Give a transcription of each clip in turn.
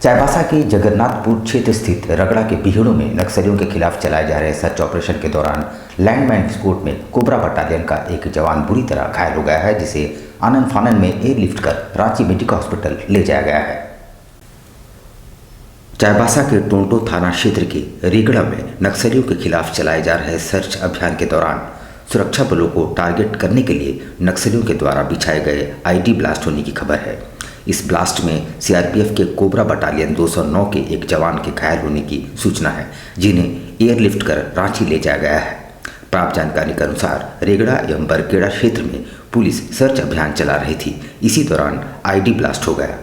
चाईबासा के जगन्नाथपुर क्षेत्र स्थित रगड़ा के बिहड़ों में नक्सलियों के खिलाफ चलाए जा रहे सर्च ऑपरेशन के दौरान लैंडमाइन विस्फोट में कोबरा बटालियन का एक जवान बुरी तरह घायल हो गया है, जिसे आनन फानन में एयरलिफ्ट कर रांची मेडिकल हॉस्पिटल ले जाया गया है। चाईबासा के टोंटो थाना क्षेत्र के रेगड़ा में नक्सलियों के खिलाफ चलाए जा रहे सर्च अभियान के दौरान सुरक्षा बलों को टारगेट करने के लिए नक्सलियों के द्वारा बिछाए गए आईडी ब्लास्ट होने की खबर है। इस ब्लास्ट में सीआरपीएफ के कोबरा बटालियन 209 के एक जवान के घायल होने की सूचना है, जिन्हें एयरलिफ्ट कर रांची ले जाया गया है। प्राप्त जानकारी के अनुसार रेगड़ा एवं बरखेड़ा क्षेत्र में पुलिस सर्च अभियान चला रही थी। इसी दौरान आईडी ब्लास्ट हो गया।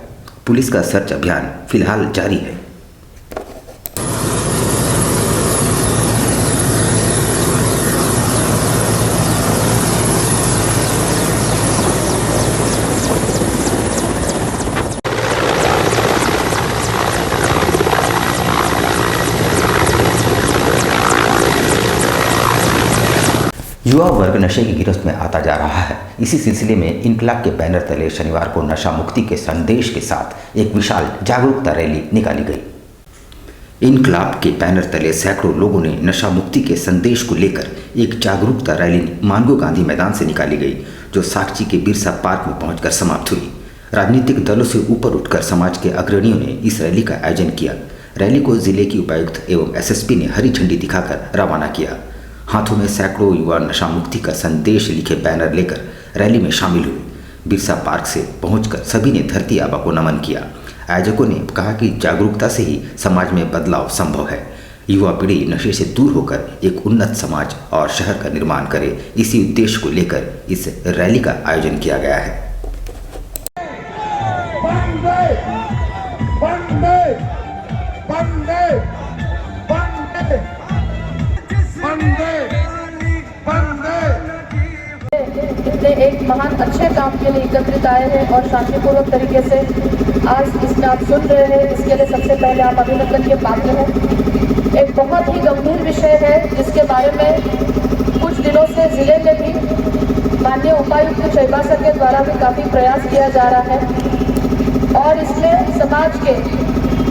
पुलिस का सर्च अभियान फिलहाल जारी है। युवा वर्ग नशे की गिरफ्त में आता जा रहा है। इसी सिलसिले में इनकलाब के बैनर तले शनिवार को नशा मुक्ति के संदेश के साथ एक विशाल जागरूकता रैली निकाली गई। इनकलाब के बैनर तले सैकड़ों लोगों ने नशा मुक्ति के संदेश को लेकर एक जागरूकता रैली मानगो गांधी मैदान से निकाली गई, जो साक्षी के बिरसा पार्क में पहुंचकर समाप्त हुई। राजनीतिक दलों से ऊपर उठकर समाज के अग्रणियों ने इस रैली का आयोजन किया। रैली को जिले की उपायुक्त एवं एसएसपी ने हरी झंडी दिखाकर रवाना किया। हाथों में सैकड़ों युवा नशा मुक्ति का संदेश लिखे बैनर लेकर रैली में शामिल हुए। बिरसा पार्क से पहुंचकर सभी ने धरती आबा को नमन किया। आयोजकों ने कहा कि जागरूकता से ही समाज में बदलाव संभव है। युवा पीढ़ी नशे से दूर होकर एक उन्नत समाज और शहर का निर्माण करे, इसी उद्देश्य को लेकर इस रैली का आयोजन किया गया है। एक महान अच्छे काम के लिए एकत्रित आए हैं और शांतिपूर्वक तरीके से आज इसमें आप सुन रहे हैं, इसके लिए सबसे पहले आप अभिनंदन के पात्र हैं। एक बहुत ही गंभीर विषय है, जिसके बारे में कुछ दिनों से जिले में भी माननीय उपायुक्त चाईबासा के द्वारा भी काफ़ी प्रयास किया जा रहा है और इसमें समाज के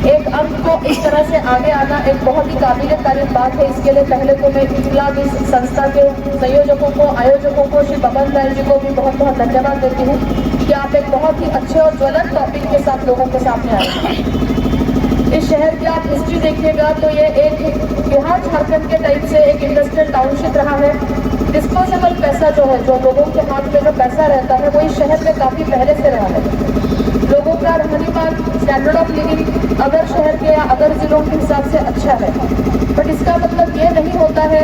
एक अंग को इस तरह से आगे आना एक बहुत ही काबिल तारीफ बात है। इसके लिए पहले तो मैं इनकलाब इस संस्था के संयोजकों को, आयोजकों को, श्री बबन राय जी को भी बहुत बहुत धन्यवाद देती हूँ कि आप एक बहुत ही अच्छे और ज्वलंत टॉपिक के साथ लोगों के सामने आए हैं। इस शहर की आप हिस्ट्री देखिएगा तो ये एक बिहार झारखंड के टाइप से एक इंडस्ट्रियल टाउनशिप रहा है। डिस्पोजेबल पैसा जो है, जो लोगों के हाथ में जो पैसा रहता है, वो इस शहर में काफ़ी पहले से रहा है। लोगों का रहन-सहन, स्टैंडर्ड ऑफ लिविंग अदर शहर के या अदर जिलों के हिसाब से अच्छा है, बट इसका मतलब ये नहीं होता है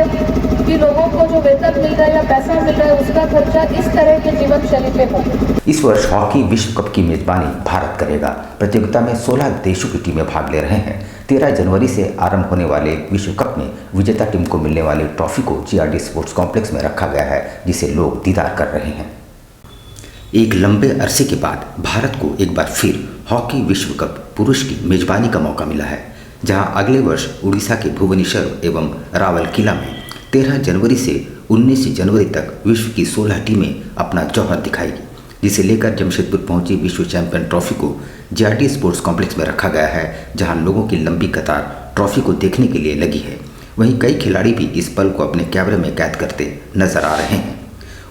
कि लोगों को जो वेतन मिल रहा है या पैसा मिल रहा है उसका खर्चा इस तरह के जीवन शैली पे हो। इस वर्ष हॉकी विश्व कप की मेजबानी भारत करेगा। प्रतियोगिता में 16 देशों की टीमें भाग ले रहे हैं। 13 जनवरी से आरंभ होने वाले विश्व कप में विजेता टीम को मिलने वाली ट्रॉफी को जीआरडी स्पोर्ट्स कॉम्प्लेक्स में रखा गया है, जिसे लोग दीदार कर रहे हैं। एक लंबे अरसे के बाद भारत को एक बार फिर हॉकी विश्व कप पुरुष की मेजबानी का मौका मिला है, जहां अगले वर्ष उड़ीसा के भुवनेश्वर एवं रावलकिला में 13 जनवरी से 19 जनवरी तक विश्व की 16 टीमें अपना जौहर दिखाएगी, जिसे लेकर जमशेदपुर पहुंची विश्व चैंपियन ट्रॉफी को जीआरडी स्पोर्ट्स कॉम्प्लेक्स में रखा गया है, जहां लोगों की लंबी कतार ट्रॉफी को देखने के लिए लगी है। वहीं कई खिलाड़ी भी इस पल को अपने कैमरे में कैद करते नजर आ रहे हैं।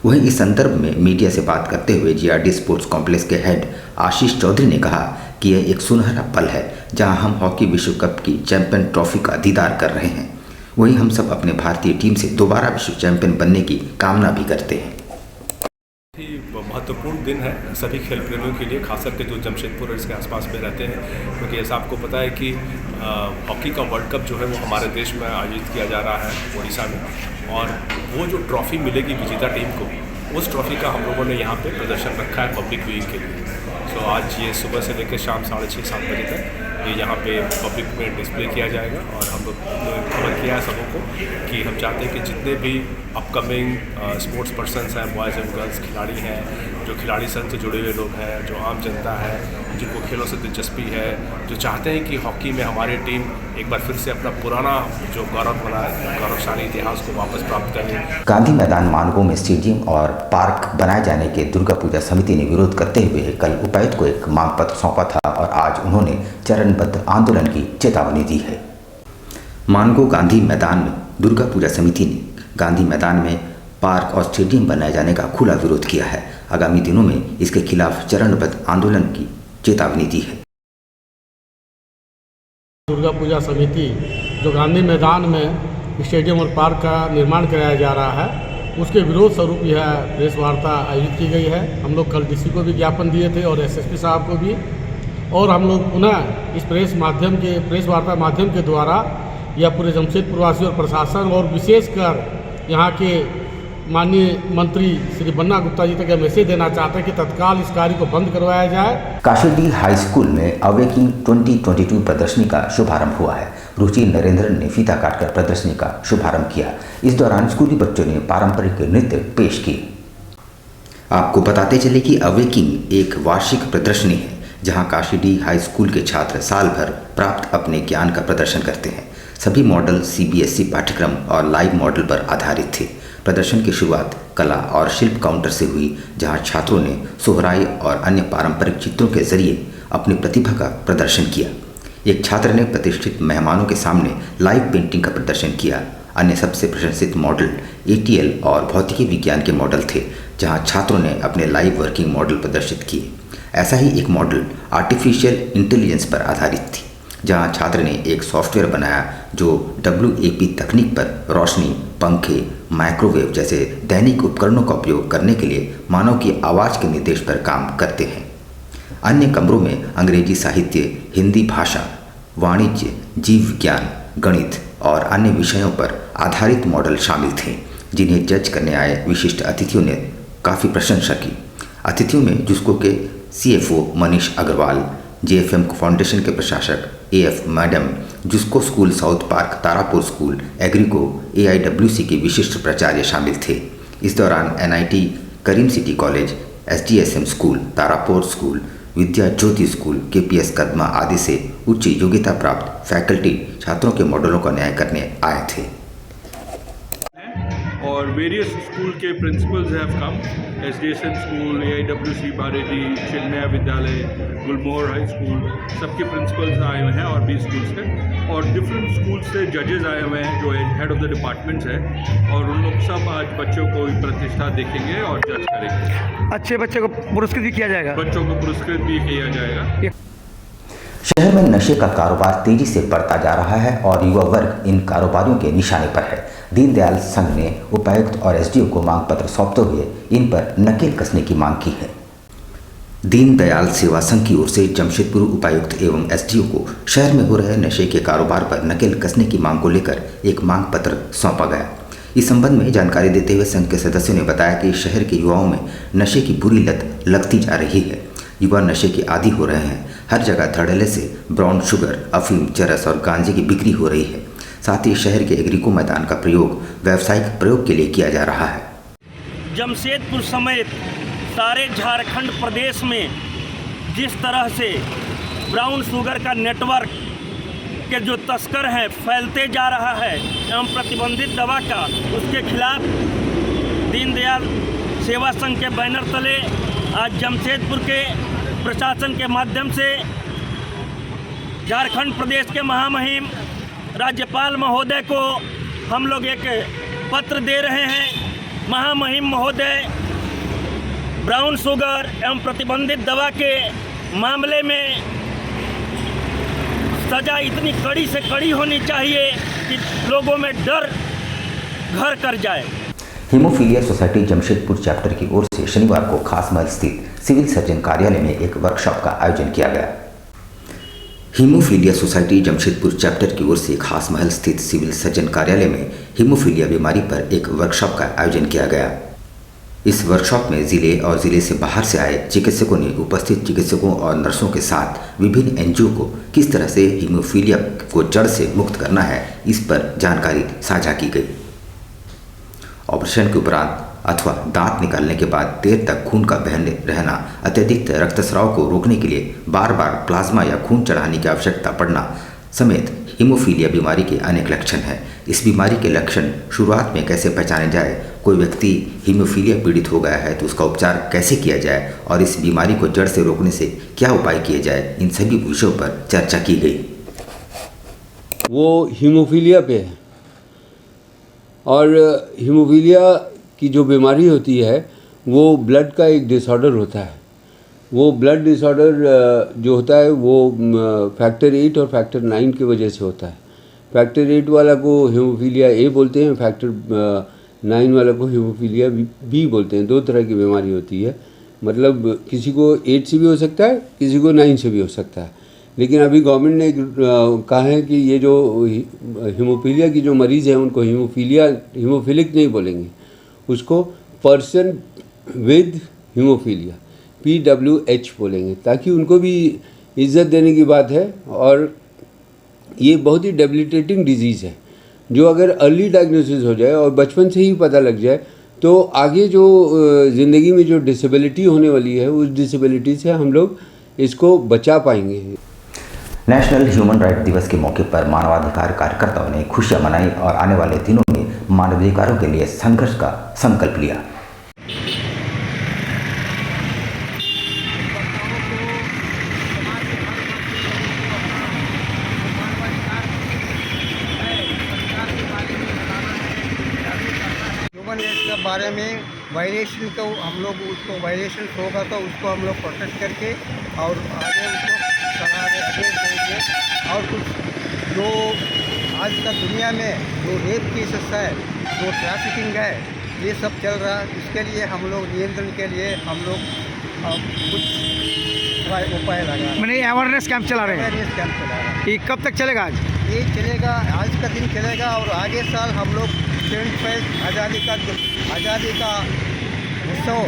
वहीं इस संदर्भ में मीडिया से बात करते हुए जीआरडी स्पोर्ट्स कॉम्प्लेक्स के हेड आशीष चौधरी ने कहा कि यह एक सुनहरा पल है, जहां हम हॉकी विश्व कप की चैंपियन ट्रॉफी का दीदार कर रहे हैं। वहीं हम सब अपने भारतीय टीम से दोबारा विश्व चैंपियन बनने की कामना भी करते हैं। महत्वपूर्ण दिन है सभी खेल प्रेमियों के लिए, खास करके जो जमशेदपुर और इसके आसपास में रहते हैं, क्योंकि ऐसा आपको पता है कि हॉकी का वर्ल्ड कप जो है वो हमारे देश में आयोजित किया जा रहा है उड़ीसा में, और वो जो ट्रॉफ़ी मिलेगी विजेता टीम को, उस ट्रॉफ़ी का हम लोगों ने यहाँ पे प्रदर्शन रखा है पब्लिक व्यूइंग के लिए। तो आज ये सुबह से लेकर शाम 6:30-7 बजे तक ये यहाँ पे पब्लिक में डिस्प्ले किया जाएगा। और हम लोग खबर किया है सबों को कि हम चाहते हैं कि जितने भी अपकमिंग स्पोर्ट्स पर्सनस हैं, बॉयज़ एंड गर्ल्स खिलाड़ी हैं, जो खिलाड़ी संघ से जुड़े हुए लोग हैं, जो आम जनता है, जिनको खेलों से दिलचस्पी है, जो चाहते हैं कि हॉकी में हमारी टीम एक बार फिर से अपना पुराना जो गौरवशाली इतिहास को वापस प्राप्त करे। गांधी मैदान मानगो में स्टेडियम और पार्क बनाए जाने के दुर्गा पूजा समिति ने विरोध करते हुए कल उपायुक्त को एक मांग पत्र सौंपा था और आज उन्होंने चरणबद्ध आंदोलन की चेतावनी दी है। मानगो गांधी मैदान में दुर्गा पूजा समिति ने गांधी मैदान में पार्क और स्टेडियम बनाए जाने का खुला विरोध किया है। आगामी दिनों में इसके खिलाफ चरणबद्ध आंदोलन की चेतावनी दी है। दुर्गा पूजा समिति जो गांधी मैदान में स्टेडियम और पार्क का निर्माण कराया जा रहा है, उसके विरोध स्वरूप यह प्रेस वार्ता आयोजित की गई है। हम लोग कल डीसी को भी ज्ञापन दिए थे और एसएसपी साहब को भी, और हम लोग पुनः इस प्रेस वार्ता माध्यम के द्वारा यह पूरे जमशेदपुर वासी और प्रशासन और विशेषकर यहाँ के माननीय मंत्री श्री बन्ना गुप्ता जी तक यह मैसेज देना चाहते हैं कि तत्काल इस कार्य को बंद करवाया जाए। काशीडीह हाई स्कूल में अवेकिंग 2022 प्रदर्शनी का शुभारंभ हुआ है। रुचि नरेंद्र ने फीता काटकर प्रदर्शनी का शुभारंभ किया। इस दौरान स्कूली बच्चों ने पारंपरिक नृत्य पेश किए। आपको बताते चले कि अवेकिंग एक वार्षिक प्रदर्शनी है जहां काशीडीह हाई स्कूल के छात्र साल भर प्राप्त अपने ज्ञान का प्रदर्शन करते हैं। सभी मॉडल CBSE पाठ्यक्रम और लाइव मॉडल पर आधारित थे। प्रदर्शन की शुरुआत कला और शिल्प काउंटर से हुई, जहां छात्रों ने सोहराई और अन्य पारंपरिक चित्रों के जरिए अपनी प्रतिभा का प्रदर्शन किया। एक छात्र ने प्रतिष्ठित मेहमानों के सामने लाइव पेंटिंग का प्रदर्शन किया। अन्य सबसे प्रशंसित मॉडल ATL और भौतिकी विज्ञान के मॉडल थे, जहां छात्रों ने अपने लाइव वर्किंग मॉडल प्रदर्शित किए। ऐसा ही एक मॉडल आर्टिफिशियल इंटेलिजेंस पर आधारित थी, जहां छात्र ने एक सॉफ्टवेयर बनाया जो WAP तकनीक पर रोशनी, पंखे, माइक्रोवेव जैसे दैनिक उपकरणों का उपयोग करने के लिए मानव की आवाज़ के निर्देश पर काम करते हैं। अन्य कमरों में अंग्रेजी साहित्य, हिंदी भाषा, वाणिज्य, जीव विज्ञान, गणित और अन्य विषयों पर आधारित मॉडल शामिल थे, जिन्हें जज करने आए विशिष्ट अतिथियों ने काफ़ी प्रशंसा की। अतिथियों में जुस्को के CFO Manish Agrawal, JFM foundation के प्रशासक AF madam, Jusco school South Park, Tarapur school, Agrico, AIWC के विशिष्ट प्राचार्य शामिल थे। इस दौरान NIT Karim city college, SDSM school, Tarapur school, Vidya Jyoti school, KPS Kadma आदि से उच्च योग्यता प्राप्त फैकल्टी छात्रों के मॉडलों का न्याय करने आए थे। और वेरियस स्कूल के principals have come, SDSM school, AIWC Baridih, Chinmaya Vidyalaya, Gulmohar high school, सबके प्रिंसिपल्स आए हुए हैं और भी स्कूल्स के, और डिफरेंट स्कूल से जजेस आए हुए हैं जो हेड ऑफ द डिपार्टमेंट्स हैं, और उन लोग सब आज बच्चों को प्रतिष्ठा देखेंगे और जज करेंगे। अच्छे बच्चे को पुरस्कृत भी किया जाएगा, बच्चों को पुरस्कृत भी किया जाएगा। शहर में नशे का कारोबार तेजी से बढ़ता जा रहा है और युवा वर्ग इन कारोबारियों के निशाने पर है। दीनदयाल संघ ने उपायुक्त और SDO को मांग पत्र सौंपते हुए इन पर नकेल कसने की मांग की है। दीनदयाल सेवा संघ की ओर से जमशेदपुर उपायुक्त एवं SDO को शहर में हो रहे नशे के कारोबार पर नकेल कसने की मांग को लेकर एक मांग पत्र सौंपा गया। इस संबंध में जानकारी देते हुए संघ के सदस्यों ने बताया कि शहर के युवाओं में नशे की बुरी लत लगती जा रही है। युवा नशे के आदी हो रहे हैं। हर जगह धड़ल्ले से ब्राउन शुगर, अफीम, चरस और गांजे की बिक्री हो रही है। साथ ही शहर के एग्रीको मैदान का प्रयोग व्यावसायिक प्रयोग के लिए किया जा रहा है। जमशेदपुर समेत सारे झारखंड प्रदेश में जिस तरह से ब्राउन शुगर का नेटवर्क के जो तस्कर हैं फैलते जा रहा है एवं प्रतिबंधित दवा का, उसके खिलाफ दीनदयाल सेवा संघ के बैनर तले आज जमशेदपुर के प्रशासन के माध्यम से झारखंड प्रदेश के महामहिम राज्यपाल महोदय को हम लोग एक पत्र दे रहे हैं। महामहिम महोदय, ब्राउन शुगर एवं प्रतिबंधित दवा के मामले में सज़ा इतनी कड़ी से कड़ी होनी चाहिए कि लोगों में डर घर कर जाए। हीमोफीलिया सोसाइटी जमशेदपुर चैप्टर की ओर से शनिवार को खासमहल स्थित सिविल सर्जन कार्यालय में एक वर्कशॉप का आयोजन किया गया। हीमोफीलिया सोसाइटी जमशेदपुर चैप्टर की ओर से खासमहल स्थित सिविल सर्जन कार्यालय में हीमोफीलिया बीमारी पर एक वर्कशॉप का आयोजन किया गया। इस वर्कशॉप में जिले और जिले से बाहर से आए चिकित्सकों ने उपस्थित चिकित्सकों और नर्सों के साथ विभिन्न NGO को किस तरह से हीमोफीलिया को जड़ से मुक्त करना है, इस पर जानकारी साझा की गई। ऑपरेशन के उपरांत अथवा दांत निकालने के बाद देर तक खून का बहने रहना, अत्यधिक रक्तस्राव को रोकने के लिए बार बार प्लाज्मा या खून चढ़ाने की आवश्यकता पड़ना समेत हीमोफीलिया बीमारी के अनेक लक्षण हैं। इस बीमारी के लक्षण शुरुआत में कैसे पहचाने जाए, कोई व्यक्ति हीमोफीलिया पीड़ित हो गया है तो उसका उपचार कैसे किया जाए और इस बीमारी को जड़ से रोकने से क्या उपाय किए जाए, इन सभी विषयों पर चर्चा की गई। वो हीमोफीलिया पे है और हीमोफीलिया की जो बीमारी होती है वो ब्लड का एक डिसऑर्डर होता है। वो ब्लड डिसऑर्डर जो होता है वो फैक्टर 8 और फैक्टर 9 की वजह से होता है। फैक्टर 8 वाला को हीमोफीलिया ए बोलते हैं, फैक्टर 9 वाला को हीमोफीलिया बी बोलते हैं। दो तरह की बीमारी होती है, मतलब किसी को 8 से भी हो सकता है, किसी को 9 से भी हो सकता है। लेकिन अभी गवर्नमेंट ने कहा है कि ये जो हीमोफीलिया की जो मरीज़ हैं उनको हीमोफिलिक नहीं बोलेंगे, उसको पर्सन विद हीमोफीलिया PWH बोलेंगे, ताकि उनको भी इज्जत देने की बात है। और ये बहुत ही डेबिलिटेटिंग डिजीज़ है जो अगर अर्ली डायग्नोसिस हो जाए और बचपन से ही पता लग जाए तो आगे जो ज़िंदगी में जो डिसेबिलिटी होने वाली है उस डिसेबिलिटी से हम लोग इसको बचा पाएंगे। नेशनल ह्यूमन राइट दिवस के मौके पर मानवाधिकार कार्यकर्ताओं ने खुशियां मनाई और आने वाले दिनों में मानवाधिकारों के लिए संघर्ष का संकल्प लिया। ह्यूमन राइट्स के बारे में वायलेशन को हम लोग उसको वायलेशन होगा तो उसको हम लोग प्रोटेक्ट करके और आगे उसको आगे देंगे। और कुछ जो आज का दुनिया में जो रेप केसेस है, जो ट्रैफिकिंग है, ये सब चल रहा है। इसके लिए हम लोग नियंत्रण के लिए हम लोग कुछ उपाय लगा, मैंने अवेयरनेस कैंप चला रहे हैं। अवेयरनेस कैंप चला रहा है। ये कब तक चलेगा? आज ये चलेगा, आज का दिन चलेगा और आगे साल हम लोग 75 आज़ादी का उत्सव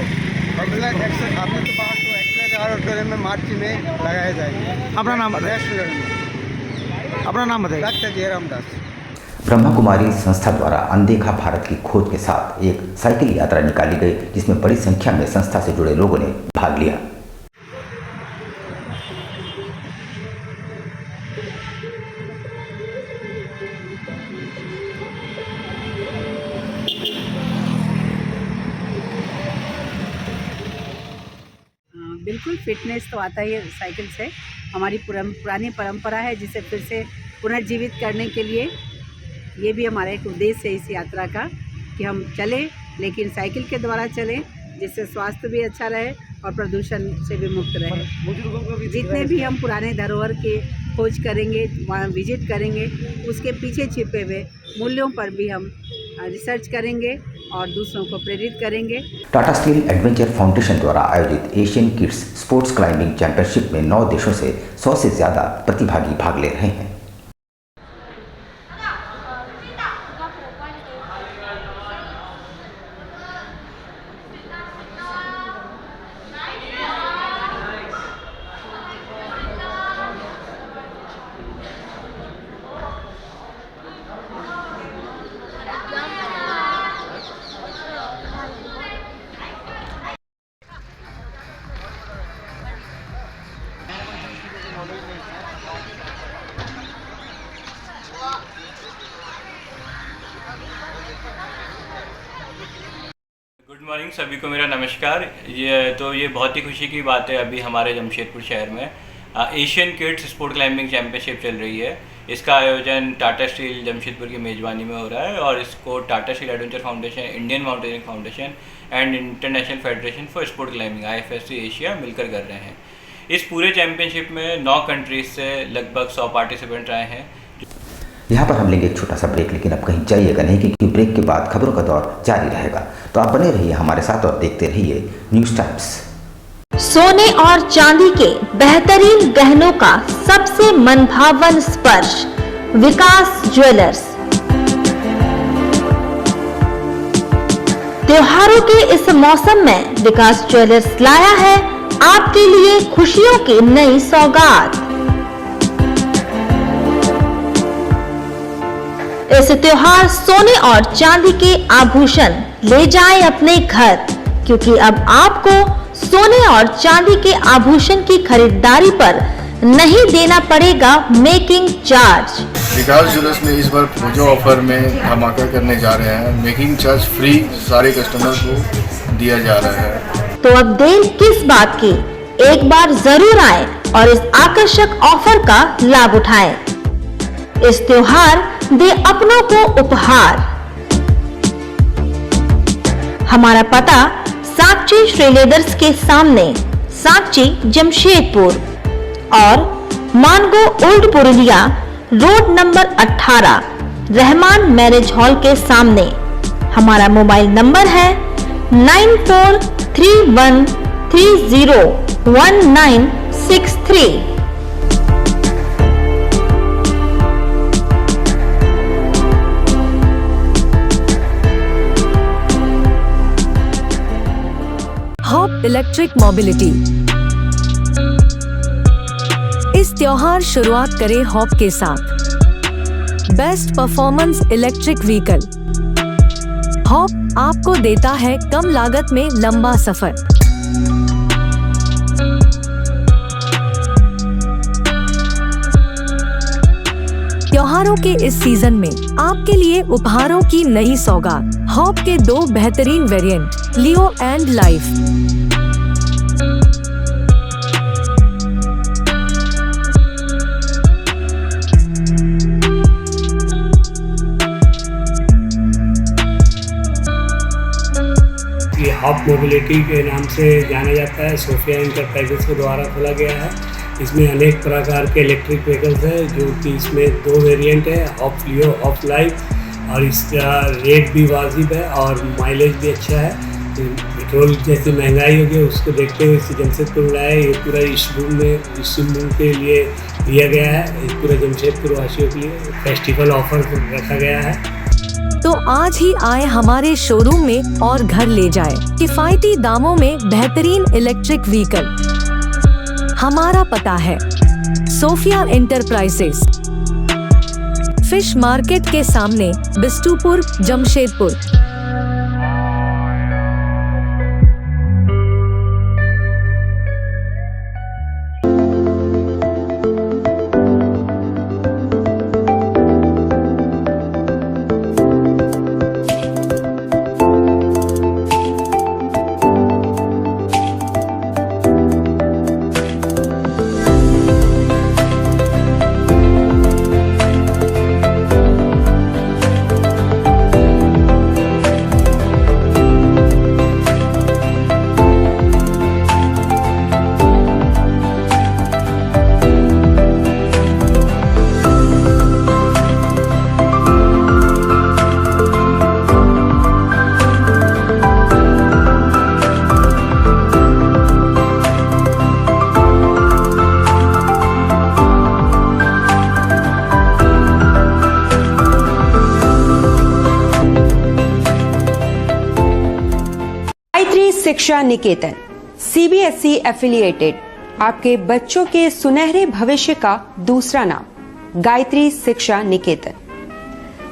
एक्सलेंट एक्शन आपने तो बात तो एक्सलेंट ऑडिटोरियम में मार्च में लगाए जाएंगे। अपना नाम बताइए। अपना नाम बताइए। डॉक्टर जयराम दास। ब्रह्मा कुमारी संस्था द्वारा अनदेखा भारत की खोज के साथ एक साइकिल यात्रा निकाली गई, जिसमें बड़ी संख्या में संस्था से जुड़े लोगों ने भाग लिया। बिल्कुल, फिटनेस तो आता ही है साइकिल से। हमारी पुरानी परंपरा है जिसे फिर से पुनर्जीवित करने के लिए ये भी हमारा एक उद्देश्य है इस यात्रा का कि हम चलें, लेकिन साइकिल के द्वारा चलें, जिससे स्वास्थ्य भी अच्छा रहे और प्रदूषण से भी मुक्त रहे। जितने भी हम पुराने धरोहर के खोज करेंगे, वहाँ विजिट करेंगे, उसके पीछे छिपे हुए मूल्यों पर भी हम रिसर्च करेंगे और दूसरों को प्रेरित करेंगे। टाटा स्टील एडवेंचर फाउंडेशन द्वारा आयोजित Asian kids sports climbing championship में 9 देशों से 100 से ज़्यादा प्रतिभागी भाग ले रहे हैं। गुड मॉर्निंग सभी को, मेरा नमस्कार। ये बहुत ही खुशी की बात है, अभी हमारे जमशेदपुर शहर में Asian kids sport climbing championship चल रही है। इसका आयोजन टाटा स्टील जमशेदपुर की मेज़बानी में हो रहा है और इसको Tata steel adventure foundation, Indian mountaineering foundation and international federation for sport climbing IFSC Asia मिलकर कर रहे हैं। इस पूरे चैंपियनशिप में 9 कंट्रीज से लगभग 100 पार्टिसिपेंट आए हैं। यहाँ पर हम लेंगे एक छोटा सा ब्रेक, लेकिन अब कहीं जाइएगा नहीं, क्योंकि ब्रेक के बाद खबरों का दौर जारी रहेगा। तो आप बने रहिए हमारे साथ और देखते रहिए न्यूज़ टाइम्स। सोने और चांदी के बेहतरीन गहनों का सबसे मनभावन स्पर्श, विकास ज्वेलर्स। त्योहारों के इस मौसम में विकास ज्वेलर्स लाया है आपके लिए खुशियों की नई सौगात। इस त्योहार सोने और चांदी के आभूषण ले जाएं अपने घर, क्योंकि अब आपको सोने और चांदी के आभूषण की खरीदारी पर नहीं देना पड़ेगा मेकिंग चार्ज। विकास ज्वेलर्स में इस बार पूजा ऑफर में धमाका करने जा रहे हैं। मेकिंग चार्ज फ्री सारे कस्टमर को दिया जा रहा है। तो अब देर किस बात की, एक बार जरूर आएं और इस आकर्षक ऑफर का लाभ उठाएं। इस त्योहार दे अपनों को उपहार। हमारा पता साक्षी श्रीलेदर्स के सामने, साक्षी जमशेदपुर और Mango old Purulia road number 18 Rahman marriage hall के सामने। हमारा मोबाइल नंबर है 9431301963। Hop electric mobility. इस त्योहार शुरुआत करें हॉप के साथ। Best performance electric vehicle. Hop आपको देता है कम लागत में लंबा सफर। त्योहारों के इस सीजन में आपके लिए उपहारों की नई सौगात। हॉप के 2 बेहतरीन वेरिएंट, लियो एंड लाइफ। ये हॉप मोबिलिटी के नाम से जाना जाता है। सोफिया इंटरप्राइजेस के द्वारा खोला गया है। इसमें अनेक प्रकार के इलेक्ट्रिक व्हीकल्स है, जो कि इसमें 2 वेरिएंट है, हॉप लियो, हॉप लाइफ। और इसका रेट भी वाजिब है और माइलेज भी अच्छा है। पेट्रोल जैसी महंगाई होगी उसको देखते हुए इसे जमशेदपुर लाया है। ये पूरा इस रूम के लिए दिया गया है। पूरा जमशेदपुर वासियों के लिए फेस्टिवल ऑफर रखा गया है। तो आज ही आए हमारे शोरूम में और घर ले जाए किफायती दामों में बेहतरीन इलेक्ट्रिक व्हीकल। हमारा पता है सोफिया इंटरप्राइजेस, फिश मार्केट के सामने, बिस्टुपुर, जमशेदपुर। शिक्षा निकेतन CBSE एफिलिएटेड आपके बच्चों के सुनहरे भविष्य का दूसरा नाम। गायत्री शिक्षा निकेतन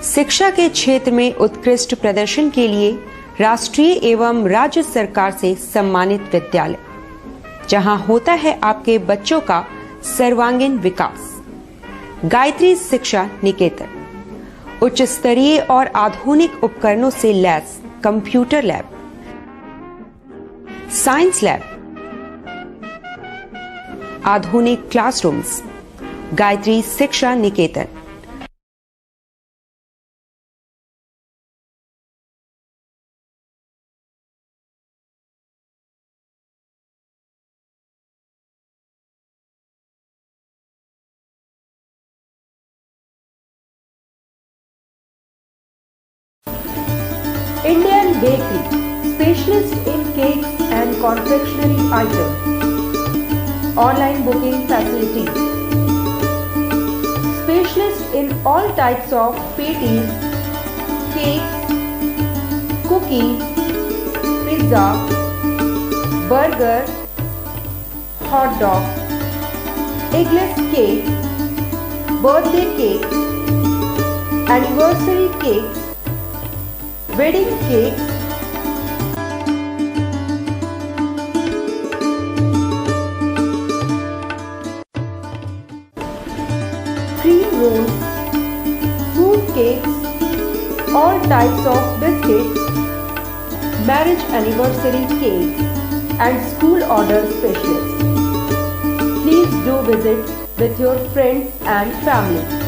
शिक्षा के क्षेत्र में उत्कृष्ट प्रदर्शन के लिए राष्ट्रीय एवं राज्य सरकार से सम्मानित विद्यालय, जहां होता है आपके बच्चों का सर्वांगीण विकास। गायत्री शिक्षा निकेतन उच्च स्तरीय और आधुनिक उपकरणों से lace computer lab, science lab, आधुनिक क्लासरूम्स। गायत्री शिक्षा निकेतन। Indian Bakery, specialist in cakes and confectionery items. Online booking facilities. Specialist in all types of patties, cakes, cookies, pizza, burger, hot dog, eggless cake, birthday cake, anniversary cakes, wedding cakes, cream rolls, fruit cakes, all types of biscuits, marriage anniversary cakes, and school order specials. Please do visit with your friends and family.